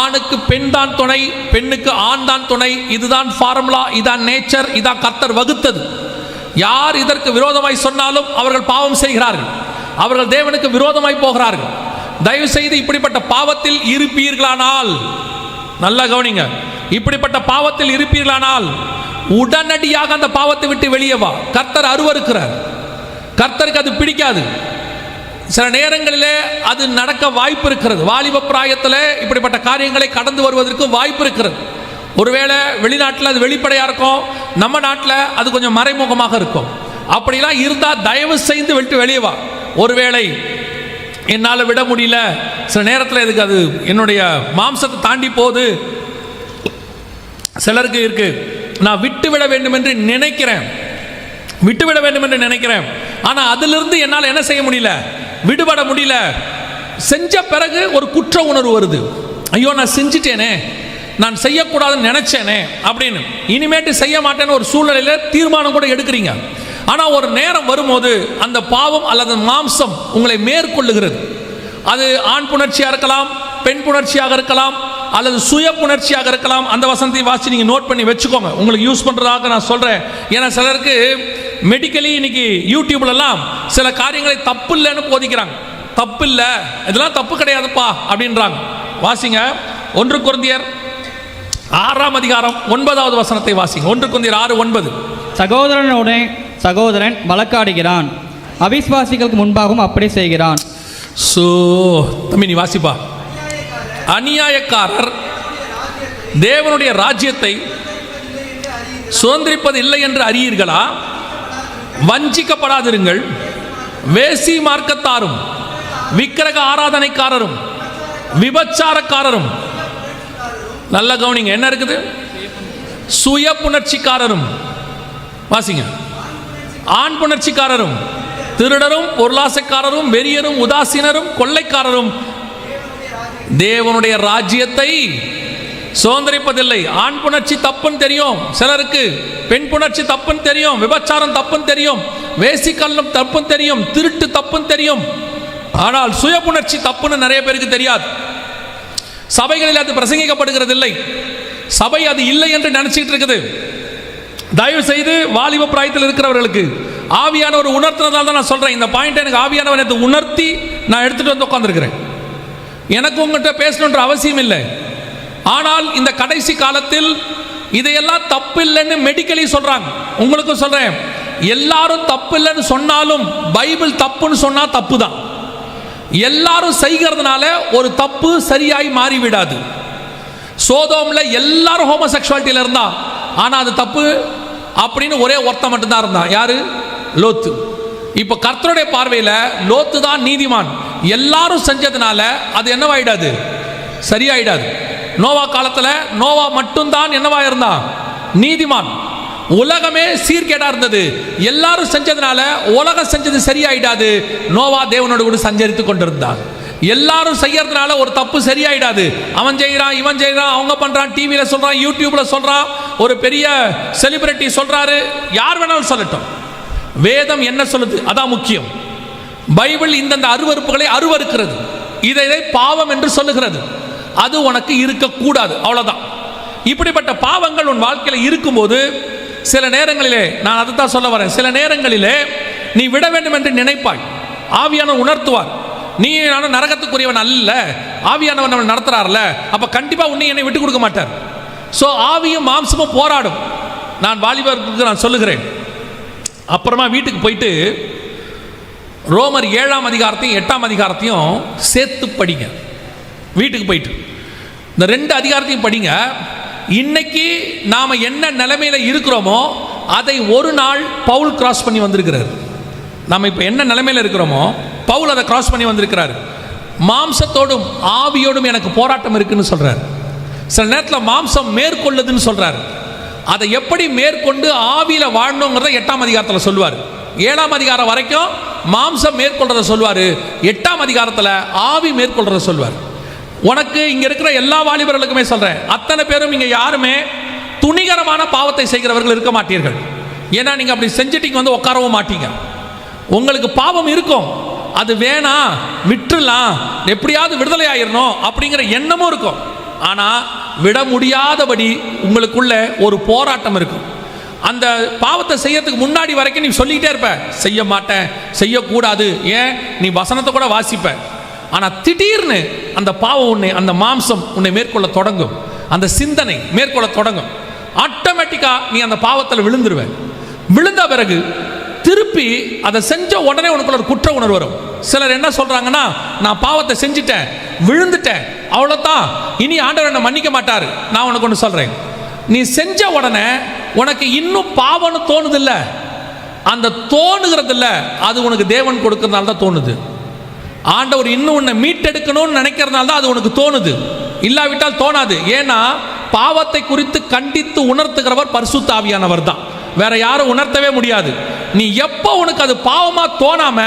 ஆணுக்கு பெண் தான் துணை, பெண்ணுக்கு ஆண் தான் துணை. இதுதான் ஃபார்முலா, இதான் நேச்சர், இதான் கர்த்தர் வகுத்தது. யார் இதற்கு விரோதமாய் சொன்னாலும் அவர்கள் பாவம் செய்கிறார்கள், அவர்கள் தேவனுக்கு விரோதமாய் போகிறார்கள். தயவு செய்து இப்படிப்பட்ட பாவத்தில் இருப்பீர்களானால், நல்லா கவனிங்க, இப்படிப்பட்ட பாவத்தில் இருப்பீர்களானால் உடனடியாக அந்த பாவத்தை விட்டு வெளியே வா. கர்த்தர் அருவருக்கிறார், கர்த்தருக்கு அது பிடிக்காது. சில நேரங்களிலே அது நடக்க வாய்ப்பு இருக்கிறது. வாலிப பிராயத்தில் இப்படிப்பட்ட காரியங்களை கடந்து வருவதற்கு வாய்ப்பு இருக்கிறது. ஒருவேளை வெளிநாட்டில் அது வெளிப்படையாக இருக்கும், நம்ம நாட்டில் அது கொஞ்சம் மறைமுகமாக இருக்கும். அப்படிலாம் இருந்தால் தயவு செய்து விட்டு வெளியே வா. ஒருவேளை என்னால் விட முடியல, சில நேரத்தில் இதுக்கு அது என்னுடைய மாம்சத்தை தாண்டி போகுது, சிலருக்கு இருக்கு, நான் விட்டுவிட வேண்டும் என்று நினைக்கிறேன், விட்டுவிட வேண்டும் என்று நினைக்கிறேன், ஆனால் அதிலிருந்து என்னால் என்ன செய்ய முடியல, விடுபட முடியல. செஞ்ச பிறகு ஒரு குற்ற உணர்வு வருது. ஐயோ நான் செஞ்சிட்டேனே, நான் செய்யக்கூடாதுன்னு நினைச்சேனே அப்படின்னு. இனிமேட்டு செய்ய மாட்டேன்னு ஒரு சூழ்நிலையில் தீர்மானம் கூட எடுக்கிறீங்க. ஆனால் ஒரு நேரம் வரும்போது அந்த பாவம் அல்லது மாம்சம் உங்களை மேற்கொள்ளுகிறது. அது ஆண் புணர்ச்சியாக இருக்கலாம், பெண் புணர்ச்சியாக இருக்கலாம், அல்லது சுய புணர்ச்சியாக இருக்கலாம். அந்த வசனத்தை வாசி நீங்கள் நோட் பண்ணி வச்சுக்கோங்க, உங்களுக்கு யூஸ் பண்ணுறதாக நான் சொல்கிறேன். ஏன்னா சிலருக்கு மெடிக்கலி இன்னைக்கு யூடியூப்லலாம் சில காரியங்களை தப்பு இல்லைன்னு போதிக்கிறாங்க. தப்பு இல்லை, இதெல்லாம் தப்பு கிடையாதுப்பா அப்படின்றாங்க. வாசிங்க 1 கொரிந்தியர் 6ஆம் அதிகாரம் 9வது வசனத்தை வாசிங்க. 1 கொரிந்தியர் 6:9. சகோதரனுடைய சகோதரன் வழக்காடுகிறான், அவிசுவாசிகளுக்கு முன்பாகவும் அப்படி செய்கிறான். தம்பி நீ வாசிப்பா. அநியாயக்காரர் தேவனுடைய ராஜ்யத்தை சுதந்திரிப்பது இல்லை என்று அறியீர்களா? வஞ்சிக்கப்படாதிருங்கள். வேசி மார்க்கத்தாரும் விக்கிரக ஆராதனைக்காரரும் விபச்சாரக்காரரும், நல்ல கவனிங்க, என்ன இருக்குது? சுய புணர்ச்சிக்காரரும், வாசிங்க, ஆண் புணர்ச்சிக்காரரும், திருடரும், பொருளாசைக்காரரும், வெறியரும், உதாசீனரும், கொள்ளைக்காரரும் தேவனுடைய ராஜ்யத்தை சுதந்திரிப்பதில்லை. ஆண் புணர்ச்சி தப்புன்னு தெரியும் சிலருக்கு, பெண் புணர்ச்சி தப்புன்னு தெரியும், விபச்சாரம் தப்புன்னு தெரியும், வேசிக்கல்லம் தப்புன்னு தெரியும், திருட்டு தப்புன்னு தெரியும். ஆனால் சுய புணர்ச்சி தப்புன்னு நிறைய பேருக்கு தெரியாது. சபைகளில் அது பிரசங்கிக்கப்படுகிறது இல்லை, சபை அது இல்லை என்று நினைச்சிட்டு இருக்குது. தயவு செய்து வாலிப பிராயத்தில் இருக்கிறவர்களுக்கு ஆவியானவர் உணர்த்தினதால் தான் நான் சொல்றேன். இந்த பாயிண்ட் எனக்கு ஆவியானவர் எனக்கு உணர்த்தி நான் எடுத்துட்டு வந்து உட்கார்ந்துருக்கிறேன். எனக்கு உங்கள்கிட்ட பேசணுன்ற அவசியம் இல்லை. ஆனால் இந்த கடைசி காலத்தில் இதையெல்லாம் தப்பு இல்லைன்னு மெடிக்கலி சொல்றாங்க. உங்களுக்கும் சொல்றேன், எல்லாரும் தப்பு இல்லைன்னு சொன்னாலும் பைபிள் தப்புன்னு சொன்னா தப்பு தான். எல்லாரும் செய்கிறதுனால ஒரு தப்பு சரியாய் மாறிவிடாது. சோதோம்ல எல்லாரும் ஹோமோசெக்சுவாலிட்டியில இருந்தா, ஆனா அது தப்பு அப்படின்னு ஒரே ஒருத்தன் மட்டும்தான் இருந்தான். யாரு? லோத்து. இப்ப கர்த்தருடைய பார்வையில லோத்து தான் நீதிமான். எல்லாரும் செஞ்சதுனால அது என்னவாயிடாது? சரியாயிடாது. நோவா காலத்துல நோவா மட்டும்தான் என்னவா இருந்தான்? நீதிமான். உலகமே சீர்கேடா இருந்தது. எல்லாரும் செஞ்சதுனால உலகம் செஞ்சது சரியாயிடாது. நோவா தேவனோடு கூட சஞ்சரித்து கொண்டிருந்தான். எல்லாரும் செய்யறதுனால ஒரு தப்பு சரியாயிடாது. அவன் செய்யறான், இவன் செய்யறான், அவங்க பண்றான், டிவியில சொல்றான், யூடியூப்ல சொல்றான், ஒரு பெரிய செலிபிரிட்டி சொல்றாரு, யார் வேணாலும் சொல்லட்டும். வேதம் என்ன சொல்லுது அதான் முக்கியம். பைபிள் இந்தந்த அருவருப்புகளை அருவருக்கிறது, இதை பாவம் என்று சொல்லுகிறது. அது உனக்கு இருக்கக்கூடாது, அவ்வளவுதான். இப்படிப்பட்ட பாவங்கள் உன் வாழ்க்கையில் இருக்கும்போது சில நேரங்களிலே, நான் அதை தான் சொல்ல வரேன், சில நேரங்களிலே நீ விட வேண்டும் என்று நினைப்பாய். ஆவியானவர் உணர்த்துவார், நீ நானும் நரகத்துக்குரியவன் அல்ல, ஆவியானவர் நம்ம நடத்துறாருல, அப்ப கண்டிப்பா உன்னை என்னை விட்டு கொடுக்க மாட்டார். ஸோ ஆவியும் மாம்சமும் போராடும். நான் வாலிபருக்கு நான் சொல்லுகிறேன். அப்புறமா வீட்டுக்கு போயிட்டு ரோமர் 7ஆம் அதிகாரத்தையும் 8ஆம் அதிகாரத்தையும் சேர்த்து படிங்க. வீட்டுக்கு போயிட்டு இந்த 2 அதிகாரத்தையும் படிங்க. இன்னைக்கு நாம என்ன நிலைமையில இருக்கிறோமோ அதை ஒரு நாள் பவுல் கிராஸ் பண்ணி வந்திருக்கிறார். நம்ம இப்போ என்ன நிலைமையில இருக்கிறோமோ பவுல் அதை கிராஸ் பண்ணி வந்திருக்கிறார். மாம்சத்தோடும் ஆவியோடும் எனக்கு போராட்டம் இருக்குன்னு சொல்றார். சில நேரத்தில் மாம்சம் மேற்கொள்ளுதுன்னு சொல்றார். அதை எப்படி மேற்கொண்டு ஆவியில வாழணுங்கிறத 8ஆம் அதிகாரத்தில் சொல்லுவார். 7ஆம் அதிகாரம் வரைக்கும் மாம்சம் மேற்கொள்றத சொல்வார். 8ஆம் அதிகாரத்தில் ஆவி மேற்கொள்றத சொல்வார். உனக்கு இங்க இருக்கிற எல்லா வாலிபர்களுக்குமே சொல்றேன், அத்தனை பேரும் இங்க யாருமே துணிகரமான பாவத்தை செய்கிறவர்கள் இருக்க மாட்டீர்கள். ஏன்னா நீங்க அப்படி செஞ்சுட்டீங்க வந்து உட்காரவும் மாட்டீங்க. உங்களுக்கு பாவம் இருக்கும், அது வேணாம் விட்டுலாம், எப்படியாவது விடுதலை ஆயிடணும் அப்படிங்கிற எண்ணமும் இருக்கும். ஆனால் விட முடியாதபடி உங்களுக்குள்ள ஒரு போராட்டம் இருக்கும். அந்த பாவத்தை செய்யறதுக்கு முன்னாடி வரைக்கும் நீ சொல்லிக்கிட்டே இருப்ப, செய்ய மாட்டேன், செய்யக்கூடாது, ஏன் நீ வசனத்தை கூட வாசிப்ப. ஆனால் திடீர்னு அந்த பாவம் உன்னை, அந்த மாம்சம் உன்னை மேற்கொள்ள தொடங்கும், அந்த சிந்தனை மேற்கொள்ள தொடங்கும். ஆட்டோமேட்டிக்காக நீ அந்த பாவத்தில் விழுந்துருவ. விழுந்த பிறகு திருப்பி அதை செஞ்ச உடனே உனக்குள்ள ஒரு குற்ற உணர்வு வரும். சிலர் என்ன சொல்றாங்கன்னா, நான் பாவத்தை செஞ்சுட்டேன், விழுந்துட்டேன், அவ்வளோதான், இனி ஆண்டவர் என்னை மன்னிக்க மாட்டார். நான் உனக்கு ஒன்று சொல்றேன், நீ செஞ்ச உடனே உனக்கு இன்னும் பாவம்னு தோணுது இல்லை, அந்த தோணுகிறது இல்லை, அது உனக்கு தேவன் கொடுக்கறதுனால தான் தோணுது. ஆண்டவர் இன்னும் உன்னை மீட்டெடுக்கணும்னு நினைக்கிறதுனால தான் அது உனக்கு தோணுது, இல்லாவிட்டால் தோணாது. ஏன்னா பாவத்தை குறித்து கண்டித்து உணர்த்துகிறவர் பரிசுத்த ஆவியானவர் தான், வேற யாரும் உணர்த்தவே முடியாது. நீ எப்போ உனக்கு அது பாவமா தோணாம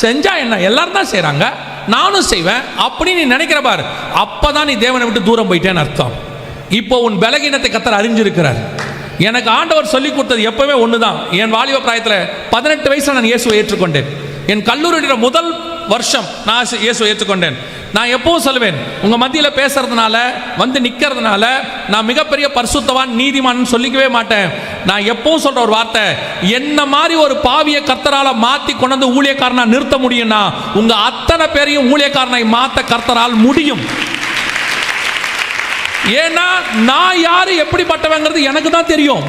செஞ்சா என்ன, எல்லாரும் தான் செய்றாங்க, நானும் செய்வேன் அப்படி நீ நினைக்கிற பாரு, அப்பதான் நீ தேவனை விட்டு தூரம் போயிட்டேன்னு அர்த்தம். இப்போ உன் பலகீனத்தை கர்த்தர் அறிஞ்சிருக்கிறார். எனக்கு ஆண்டவர் சொல்லி கொடுத்தது எப்பவுமே ஒண்ணுதான். என் வாலிப பிராயத்தில் 18 வயசுல நான் இயேசுவை ஏற்றுக்கொண்டேன். என் கல்லூரியோட முதல் வருஷம் நான் இயேசுவை ஏற்றுக்கொண்டேன். நான் எப்பவும் சொல்லுவேன், உங்க மத்தியில் பேசுறதுனால வந்து நிக்கிறதுனால நான் மிகப்பெரிய பரிசுத்தவான் நீதிமான் சொல்லிக்கவே மாட்டேன். நான் எப்பவும் சொல்ற ஒரு வார்த்தை, என்ன மாதிரி ஒரு பாவிய கர்த்தரால மாத்தி கொண்டு ஊழியக்காரனா நிறுத்த முடியும்னா உங்க அத்தனை பேரையும் ஊழியக்காரனை மாத்த கர்த்தரால் முடியும். ஏன்னா நான் யாரு எப்படிப்பட்டவங்கிறது எனக்கு தான் தெரியும்.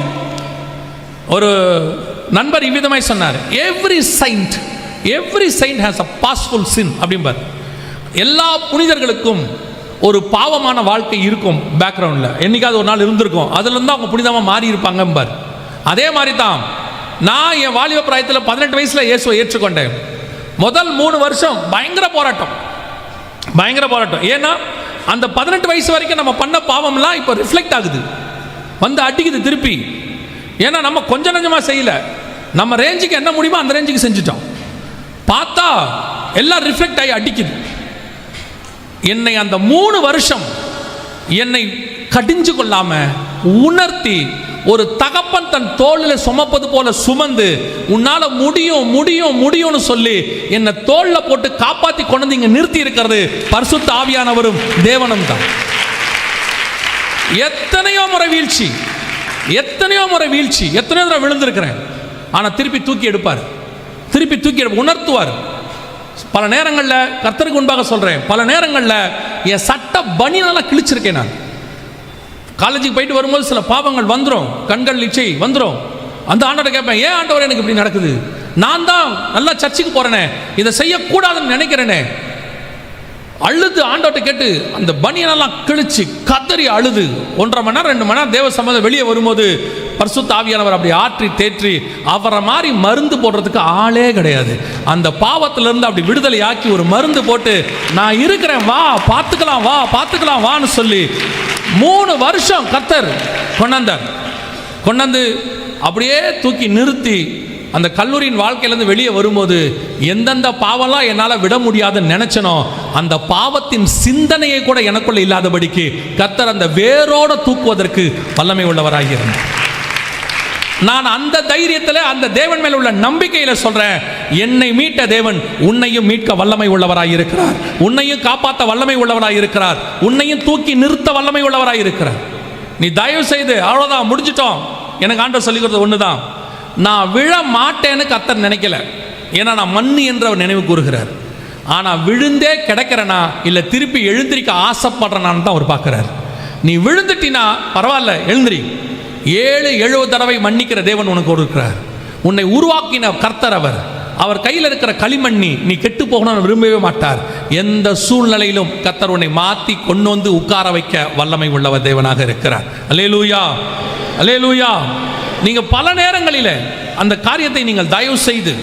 ஒரு நண்பர் இவ்விதமாய் சொன்னார், every saint has a pastful sin அப்படிம்பார். எல்லா புனிதர்களுக்கும் ஒரு பாவமான வாழ்க்கை இருக்கும் பேக்ரவுண்டில், என்னைக்காவது ஒரு நாள் இருந்திருக்கும், அதுல இருந்து அவங்க புனிதமாக மாறி இருப்பாங்க. அதே மாதிரி தான் நான் என் வாலிப பிராயத்தில் 18 வயசுல இயேசுவை ஏற்றுக்கொண்டேன். முதல் 3 வருஷம் பயங்கர போராட்டம். ஏன்னா அந்த 18 வயசு வரைக்கும் நம்ம பண்ண பாவம்லாம் இப்போ ரிஃப்ளெக்ட் ஆகுது, வந்து அடிக்குது திருப்பி. ஏன்னா நம்ம கொஞ்சம் நஞ்சமாக செய்யல, நம்ம ரேஞ்சுக்கு என்ன முடியுமோ அந்த ரேஞ்சுக்கு செஞ்சுட்டோம். பார்த்தா எல்லாம் ரிஃப்ளெக்ட் ஆகி அடிக்குது. என்னை அந்த 3 வருஷம் என்னை கடிஞ்சு கொள்ளாம உணர்த்தி, ஒரு தகப்பன் தன் தோளில் சுமப்பது போல சுமந்து, உன்னால முடியும் முடியும் முடியும்னு சொல்லி என்னை தோளில் போட்டு காப்பாற்றி கொண்டு இங்க நிறுத்தி இருக்கிறது பரிசுத்த ஆவியானவரும் தேவனும் தான். எத்தனையோ முறை வீழ்ச்சி, எத்தனையோ தடவை விழுந்திருக்கிறேன். ஆனால் திருப்பி தூக்கி எடுப்பார், உணர்த்துவார். பல நேரங்களில் கர்த்தருக்கு முன்பாக சொல்றேன், பல நேரங்களில் என் சட்ட பனியெல்லாம் கிழிச்சிருக்கேன். நான் காலேஜுக்கு போயிட்டு வரும்போது சில பாவங்கள் வந்துடும், கண்கள் இச்சை வந்துடும். அந்த ஆண்டவரை கேட்பேன், ஏன் ஆண்டவர் எனக்கு இப்படி நடக்குது, நான் தான் நல்லா சர்ச்சுக்கு போறேனே, இதை செய்யக்கூடாதுன்னு நினைக்கிறேனே. அழுது ஆண்டவர்கிட்ட கேட்டு அந்த பனியனெல்லாம் கிழிச்சு கதறி அழுது 1.5 மணி நேரம் 2 மணி நேரம் தேவ சம்பந்தம் வெளியே வரும்போது பரிசுத்த ஆவியானவர் அப்படி ஆற்றி தேற்றி, அவரை மாதிரி மருந்து போடுறதுக்கு ஆளே கிடையாது. அந்த பாவத்திலிருந்து அப்படி விடுதலை ஆக்கி ஒரு மருந்து போட்டு, நான் இருக்கிறேன் வா பார்த்துக்கலாம் வான்னு சொல்லி 3 வருஷம் கர்த்தர் கொண்டாந்து அப்படியே தூக்கி நிறுத்தி, அந்த கல்லூரியின் வாழ்க்கையிலேருந்து வெளியே வரும்போது எந்தெந்த பாவம்லாம் என்னால் விட முடியாதுன்னு நினைச்சனோ அந்த பாவத்தின் சிந்தனையை கூட எனக்குள்ள இல்லாதபடிக்கு கர்த்தர் அந்த வேரோட தூக்குவதற்கு வல்லமை உள்ளவராக இருந்தார். நான் அந்த தைரியத்தில், அந்த தேவன் மேல் உள்ள நம்பிக்கையில் சொல்றேன், என்னை மீட்ட தேவன் உன்னையும் மீட்க வல்லமை உள்ளவராக இருக்கிறார், உன்னையும் காப்பாற்ற வல்லமை உள்ளவராக இருக்கிறார், உன்னையும் தூக்கி நிறுத்த வல்லமை உள்ளவராக இருக்கிறார். நீ தயவு செய்து அவ்வளோதான் முடிச்சிட்டோம். எனக்கு ஆண்டவர் சொல்லிக் கொடுத்தது ஒண்ணுதான், நான் விழ மாட்டேன்னு கர்த்தர் நினைக்கல, ஏன்னா நான் மண்ணு என்று அவர் நினைவு கூறுகிறார். ஆனால் விழுந்தே கிடக்கிறனா இல்லை திருப்பி எழுந்திரிக்க ஆசைப்படுறனான்னு தான் அவர் பார்க்குறார். நீ விழுந்துட்டினா பரவாயில்ல, எழுந்திரி. 7-70 தடவை மன்னிக்கிற தேவன் உனக்கு இருக்கிறார். உன்னை உருவாக்கின கர்த்தர் அவர். அவர் கையில் இருக்கிற களிமண்ணி நீ கெட்டு போகணும்னு விரும்பவே மாட்டார். எந்த சூழ்நிலையிலும் கர்த்தர் உன்னை மாற்றி கொண்டு வந்து உட்கார வைக்க வல்லமை உள்ளவர் தேவனாக இருக்கிறார். அல்லேலூயா, அல்லேலூயா. நீங்கள் பல நேரங்களில் அந்த காரியத்தை நீங்கள் தயவு செய்து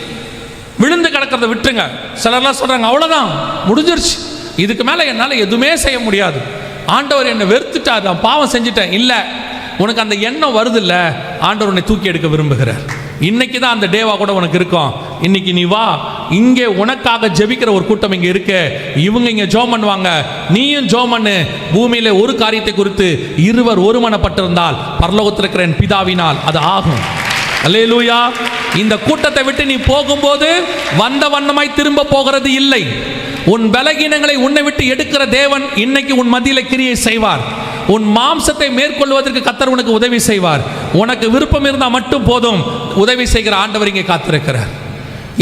விழுந்து கிடக்கிறத விட்டுருங்க. சிலர்லாம் சொல்கிறாங்க அவ்வளோதான் முடிஞ்சிருச்சு, இதுக்கு மேலே என்னால் எதுவுமே செய்ய முடியாது, ஆண்டவர் என்னை வெறுத்துட்டார், நான் பாவம் செஞ்சுட்டேன். இல்லை, உனக்கு அந்த எண்ணம் வருது இல்லை, ஆண்டவர் உன்னை தூக்கி எடுக்க விரும்புகிறார். இன்னைக்கு தான் அந்த டேவா கூட உனக்கு இருக்கும். இன்னைக்கு நீ வா, இங்கே உனக்காக ஜெபிக்கிற ஒரு கூட்டம் இங்கே இருக்கு. இவங்க இங்கே ஜெபம் பண்ணுவாங்க, நீயும் ஜெபம் பண்ணு. பூமியில ஒரு காரியத்தை குறித்து இருவர் ஒருமனப்பட்டிருந்தால் பரலோகத்தில் இருக்கிற என் பிதாவினால் அது ஆகும். அல்லேலூயா. இந்த கூட்டத்தை விட்டு நீ போகும்போது வந்த வண்ணமாய் திரும்ப போகிறது இல்லை. உன் பலகீனங்களை உன்னை விட்டு எடுக்கிற தேவன் இன்னைக்கு உன் மத்தியில கிரியை செய்வார். உன் மாம்சத்தை மேற்கொள்வதற்கு கர்த்தர் உனக்கு உதவி செய்வார். உனக்கு விருப்பம் இருந்தால் மட்டும் போதும், உதவி செய்கிற ஆண்டவர் இங்கே காத்திருக்கிறார்.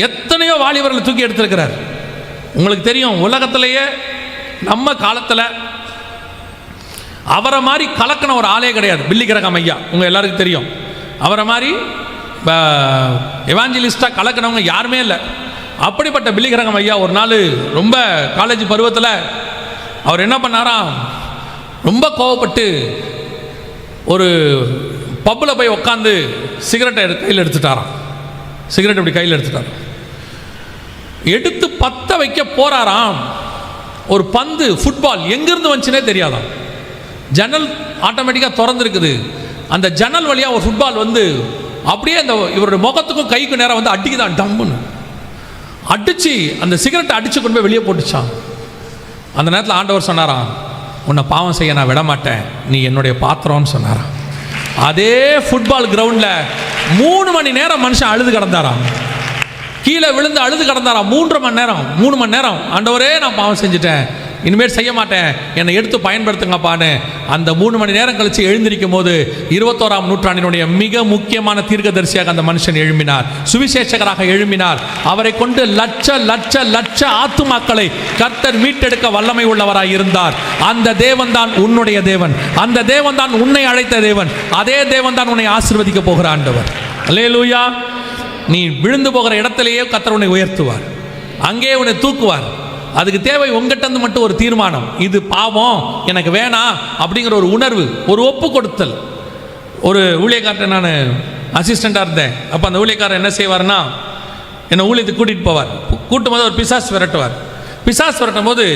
எத்தனையோ வாலிபர்களை தூக்கி எடுத்திருக்கிறார். உங்களுக்கு தெரியும், உலகத்திலேயே நம்ம காலத்தில் அவரை மாதிரி கலக்கின ஒரு ஆளே கிடையாது. பில்லி கிரகம் ஐயா உங்கள் எல்லாருக்கும் தெரியும். அவரை மாதிரி எவாஞ்சலிஸ்டாக கலக்கினவங்க யாருமே இல்லை. அப்படிப்பட்ட பில்லி கிரகம் ஐயா ஒரு நாள் ரொம்ப காலேஜ் பருவத்தில் அவர் என்ன பண்ணாராம், ரொம்ப கோவப்பட்டு ஒரு பப்பில் போய் உட்காந்து சிகரெட்டை கையில் எடுத்துட்டாராம். சிகரெட் இப்படி கையில் எடுத்துட்டார். எடுத்து பற்ற வைக்க போறாராம். ஒரு பந்து ஃபுட்பால் எங்கிருந்து வந்துச்சுனே தெரியாதாம். ஜன்னல் ஆட்டோமேட்டிக்காக திறந்துருக்குது. அந்த ஜன்னல் வழியாக ஒரு ஃபுட்பால் வந்து அப்படியே அந்த இவருடைய முகத்துக்கும் கைக்கும் நேரம் வந்து அடிக்குதான். டம்முன்னு அடிச்சு அந்த சிகரெட்டை அடிச்சு கொண்டு போய் வெளியே போட்டுச்சான். அந்த நேரத்தில் ஆண்டவர் சொன்னாராம், உன்னை பாவம் செய்ய நான் விட மாட்டேன், நீ என்னுடைய பாத்திரம்னு சொன்னாராம். அதே ஃபுட்பால் கிரவுண்டில் 3 மணி நேரம் மனுஷன் அழுது கிடந்தாராம். கீழே விழுந்து அழுது கிடந்தாராம். 3 மணி நேரம் ஆண்டவரே நான் பாவம் செஞ்சுட்டேன், இனிமேல் செய்ய மாட்டேன், என்னை எடுத்து பயன்படுத்துங்கப்பான்னு. அந்த 3 மணி நேரம் கழித்து எழுந்திருக்கும் போது 21ஆம் நூற்றாண்டினுடைய மிக முக்கியமான தீர்க்கதரிசியாக அந்த மனுஷன் எழும்பினார். சுவிசேஷகராக எழும்பினார். அவரை கொண்டு லட்ச லட்ச லட்ச ஆத்துமாக்களை கர்த்தர் மீட்டெடுக்க வல்லமை உள்ளவராய் இருந்தார். அந்த தேவன் தான் உன்னுடைய தேவன். அந்த தேவன் தான் உன்னை அழைத்த தேவன். அதே தேவன் தான் உன்னை ஆசீர்வதிக்க போகிற ஆண்டவர். அல்லேலூயா. நீ விழுந்து போகிற இடத்திலேயே கர்த்தர் உன்னை உயர்த்துவார், அங்கேயே உன்னை தூக்குவார். அதுக்கு தேவை உங்ககிட்ட மட்டும் ஒரு தீர்மானம். இது பாவம், எனக்கு வேணாம் அப்படிங்கிற ஒரு உணர்வு, ஒரு ஒப்பு கொடுத்தல். ஒரு ஊழியக்காரர்கிட்ட நான் அசிஸ்டண்டாக இருந்தேன். அப்போ அந்த ஊழியக்காரர் என்ன செய்வார்னா, என்னை ஊழியத்துக்கு கூட்டிகிட்டு போவார். கூட்டும் போது ஒரு பிசாசு விரட்டுவார். பிசாசு விரட்டும் போது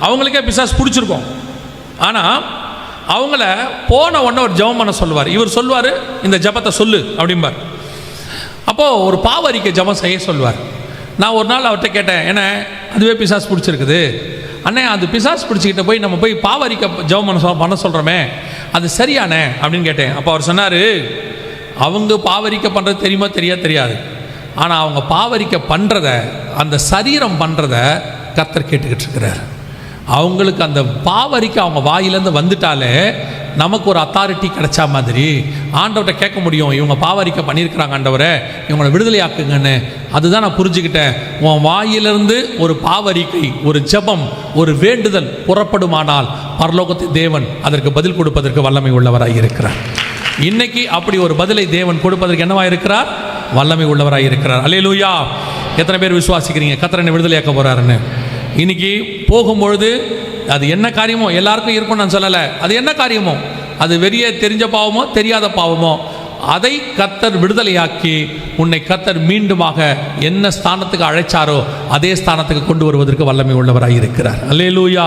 அவங்களுக்கே பிசாசு பிடிச்சிருக்கும். ஆனால் அவங்கள போன உடனே ஒரு ஜெபம் பண்ண சொல்லுவார். இவர் சொல்லுவார், இந்த ஜெபத்தை சொல்லு அப்படிம்பார். அப்போது ஒரு பாவ அறிக்கை ஜெபம் செய்ய சொல்லுவார். நான் ஒரு நாள் அவர்கிட்ட கேட்டேன், ஏன்னா அதுவே பிசாசு பிடிச்சிருக்குது அண்ணே, அது பிசாசு பிடிச்சிக்கிட்ட போய் நம்ம போய் பாவரிக்க ஜெபம் பண்ண சொல்கிறோமே, அது சரியானே அப்படின்னு கேட்டேன். அப்போ அவர் சொன்னார், அவங்க பாவரிக்க பண்ணுறது தெரியுமா தெரியாது, ஆனால் அவங்க பாவரிக்க பண்ணுறத, அந்த சரீரம் பண்ணுறத கர்த்தர் கேட்டுக்கிட்டு இருக்கிறார். அவங்களுக்கு அந்த பாவரிக்க அவங்க வாயிலேருந்து வந்துட்டாலே நமக்கு ஒரு அத்தாரிட்டி கிடைச்சா மாதிரி ஆண்டவர்கிட்ட கேட்க முடியும், இவங்க பாவரிக்க பண்ணியிருக்கிறாங்க ஆண்டவரை, இவங்களை விடுதலையாக்குங்கன்னு. அதுதான் நான் புரிஞ்சுக்கிட்டேன். உன் வாயிலிருந்து ஒரு பாவரிக்கை, ஒரு ஜெபம், ஒரு வேண்டுதல் புறப்படுமானால் பரலோகத்தின் தேவன் அதற்கு பதில் கொடுப்பதற்கு வல்லமை உள்ளவராக இருக்கிறார். இன்னைக்கு அப்படி ஒரு பதிலை தேவன் கொடுப்பதற்கு என்னவாக இருக்கிறார்? வல்லமை உள்ளவராக இருக்கிறார். அல்லேலூயா. எத்தனை பேர் விசுவாசிக்கிறீங்க கர்த்தர் என்னை விடுதலையாக்க போறாருன்னு? இன்னைக்கு போகும்பொழுது அது என்ன காரியமோ எல்லாருக்கும் இருக்கும்னு நான் சொல்லலை. அது என்ன காரியமோ, அது வெளியே தெரிஞ்ச பாவமோ தெரியாத பாவமோ, அதை கர்த்தர் விடுதலையாக்கி உன்னை கர்த்தர் மீண்டுமாக என்ன ஸ்தானத்துக்கு அழைச்சாரோ அதே ஸ்தானத்துக்கு கொண்டு வருவதற்கு வல்லமை உள்ளவராக இருக்கிறார். அல்லேலூயா.